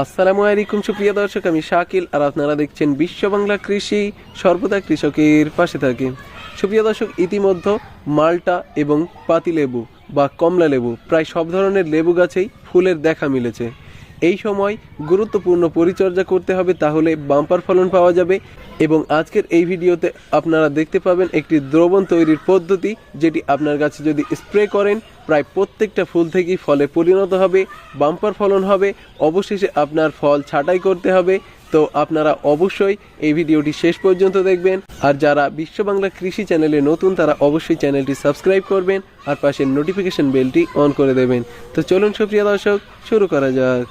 আসসালামু আলাইকুম সুপ্রিয় দর্শক, আমি শাকিল আর আপনারা দেখছেন বিশ্ব বাংলা কৃষি, সর্বদা কৃষকের পাশে থাকে। সুপ্রিয় দর্শক, ইতিমধ্যে মাল্টা এবং পাতিলেবু বা কমলা লেবু প্রায় সব ধরনের লেবু গাছেই ফুলের দেখা মিলেছে। এই সময় গুরুত্বপূর্ণ পরিচর্যা করতে হবে, তাহলে বাম্পার ফলন পাওয়া যাবে। এবং আজকের এই ভিডিওতে আপনারা দেখতে পাবেন একটি দ্রবণ তৈরির পদ্ধতি, যেটি আপনার গাছে যদি স্প্রে করেন প্রায় প্রত্যেকটা ফুল থেকেই ফলে পরিণত হবে, বাম্পার ফলন হবে। অবশেষে আপনার ফল ছাঁটাই করতে হবে। তো আপনারা অবশ্যই এই ভিডিওটি শেষ পর্যন্ত দেখবেন। আর যারা বিশ্ব বাংলা কৃষি চ্যানেলে নতুন, তারা অবশ্যই চ্যানেলটি সাবস্ক্রাইব করবেন আর পাশের নোটিফিকেশন বেলটি অন করে দেবেন। তো চলুন সুপ্রিয় দর্শক, শুরু করা যাক।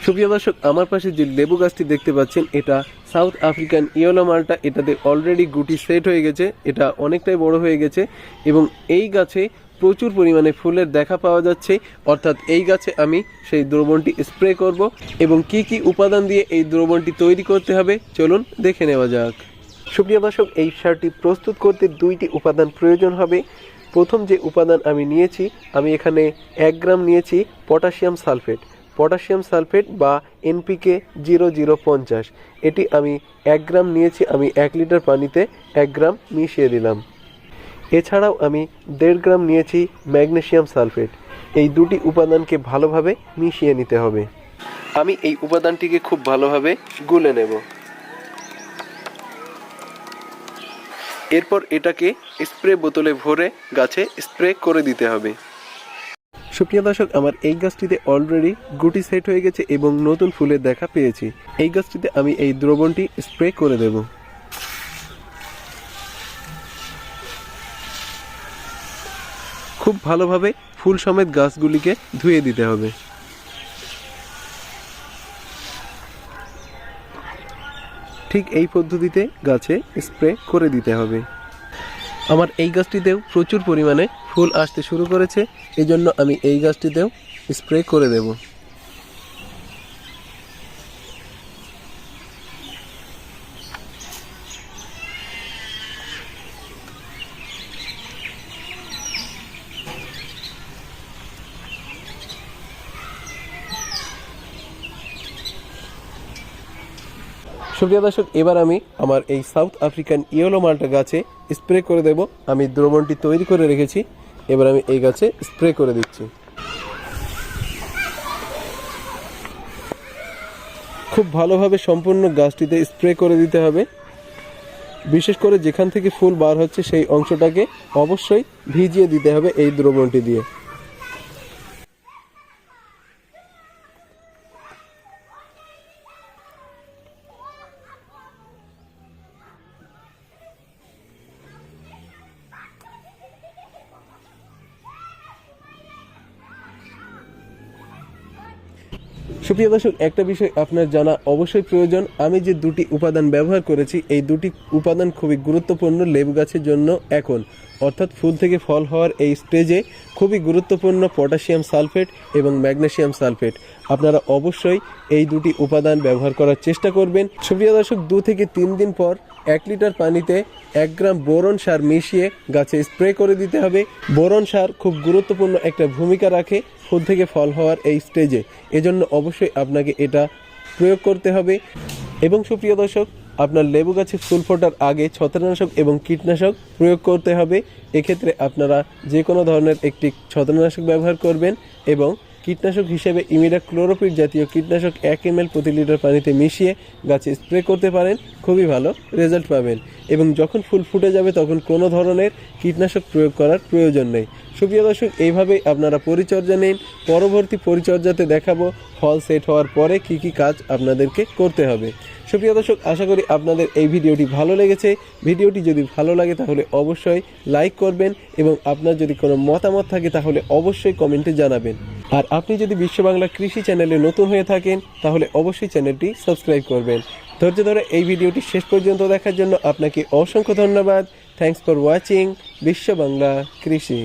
সুপ্রিয় দর্শক, আমার পাশে যে লেবু গাছটি দেখতে পাচ্ছেন, এটা সাউথ আফ্রিকান ইয়েলো মাল্টা। এটাতে অলরেডি গুটি সেট হয়ে গেছে, এটা অনেকটাই বড় হয়ে গেছে এবং এই গাছে প্রচুর পরিমাণে ফুলের দেখা পাওয়া যাচ্ছে। অর্থাৎ এই গাছে আমি সেই দ্রবণটি স্প্রে করব এবং কি কি উপাদান দিয়ে এই দ্রবণটি তৈরি করতে হবে চলুন দেখে নেওয়া যাক। সুপ্রিয় দর্শক, এই সারটি প্রস্তুত করতে দুইটি উপাদান প্রয়োজন হবে। প্রথম যে উপাদান আমি নিয়েছি, আমি এখানে 1 গ্রাম নিয়েছি পটাশিয়াম সালফেট বা NPK 0050। এটি আমি 1 গ্রাম নিয়েছি, আমি 1 লিটার পানিতে 1 গ্রাম মিশিয়ে দিলাম। এছাড়াও আমি 1.5 গ্রাম নিয়েছি ম্যাগনেসিয়াম সালফেট। এই দুটি উপাদানকে ভালোভাবে মিশিয়ে নিতে হবে। আমি এই উপাদানটিকে খুব ভালোভাবে গুলে নেব। এরপর এটাকে স্প্রে বোতলে ভরে গাছে স্প্রে করে দিতে হবে। সুপ্রিয় দর্শক, আমার এই গাছটিতে অলরেডি গুটি সেট হয়ে গেছে এবং নতুন ফুলের দেখা পেয়েছি। এই গাছটিতে আমি এই দ্রবণটি স্প্রে করে দেব। খুব ভালোভাবে ফুল সমেত গাছগুলিকে ধুয়ে দিতে হবে। ঠিক এই পদ্ধতিতে গাছে স্প্রে করে দিতে হবে। আমার এই গাছটিতেও প্রচুর পরিমাণে ফুল আসতে শুরু করেছে, এজন্য আমি এই গাছটিতেও স্প্রে করে দেব। সুপ্রিয় দর্শক, এবার আমি আমার এই সাউথ আফ্রিকান ইয়েলো মাল্টা গাছে স্প্রে করে দেব। আমি দ্রবণটি তৈরি করে রেখেছি, এবার আমি এই গাছে স্প্রে করে দিচ্ছি। খুব ভালোভাবে সম্পূর্ণ গাছটিতে স্প্রে করে দিতে হবে। বিশেষ করে যেখান থেকে ফুল বার হচ্ছে সেই অংশটাকে অবশ্যই ভিজিয়ে দিতে হবে এই দ্রবণটি দিয়ে। সুপ্রিয় দর্শক, একটা বিষয় আপনার জানা অবশ্যই প্রয়োজন। আমি যে দুটি উপাদান ব্যবহার করেছি, এই দুটি উপাদান খুবই গুরুত্বপূর্ণ লেবু গাছের জন্য। এখন অর্থাৎ ফুল থেকে ফল হওয়ার এই স্টেজে খুবই গুরুত্বপূর্ণ পটাশিয়াম সালফেট এবং ম্যাগনেসিয়াম সালফেট। আপনারা অবশ্যই এই দুটি উপাদান ব্যবহার করার চেষ্টা করবেন। সুপ্রিয় দর্শক, 2 থেকে 3 দিন পর 1 লিটার পানিতে 1 গ্রাম বোরন সার মিশিয়ে গাছে স্প্রে করে দিতে হবে। বোরন সার খুব গুরুত্বপূর্ণ একটা ভূমিকা রাখে ফুল থেকে ফল হওয়ার এই স্টেজে, এজন্য অবশ্যই আপনাকে এটা প্রয়োগ করতে হবে। এবং সুপ্রিয় দর্শক, আপনার লেবু গাছে ফুল ফোটার আগে ছত্রাকনাশক এবং কীটনাশক প্রয়োগ করতে হবে। এক্ষেত্রে আপনারা যে কোনো ধরনের একটি ছত্রাকনাশক ব্যবহার করবেন এবং কীটনাশক হিসেবে ইমিডাক্লোরোপিড জাতীয় কীটনাশক 1 ml প্রতি লিটার পানিতে মিশিয়ে গাছে স্প্রে করতে পারেন, খুবই ভালো রেজাল্ট পাবেন। এবং যখন ফুল ফুটে যাবে তখন কোনো ধরনের কীটনাশক প্রয়োগ করার প্রয়োজন নেই। সুপ্রিয় দর্শক, এইভাবেই আপনারা পরিচর্যা নিন। পরবর্তী পরিচর্যাতে দেখাবো ফল সেট হওয়ার পরে কি কি কাজ আপনাদেরকে করতে হবে। সুপ্রিয় দর্শক, আশা করি আপনাদের এই ভিডিওটি ভালো লেগেছে। ভিডিওটি যদি ভালো লাগে তাহলে অবশ্যই লাইক করবেন এবং আপনার যদি কোনো মতামত থাকে তাহলে অবশ্যই কমেন্টে জানাবেন। আর আপনি যদি বিশ্ব বাংলা কৃষি চ্যানেলে নতুন হয়ে থাকেন তাহলে অবশ্যই চ্যানেলটি সাবস্ক্রাইব করবেন। ধৈর্য ধরে এই ভিডিওটি শেষ পর্যন্ত দেখার জন্য আপনাকে অসংখ্য ধন্যবাদ। থ্যাঙ্কস ফর ওয়াচিং বিশ্ব বাংলা কৃষি।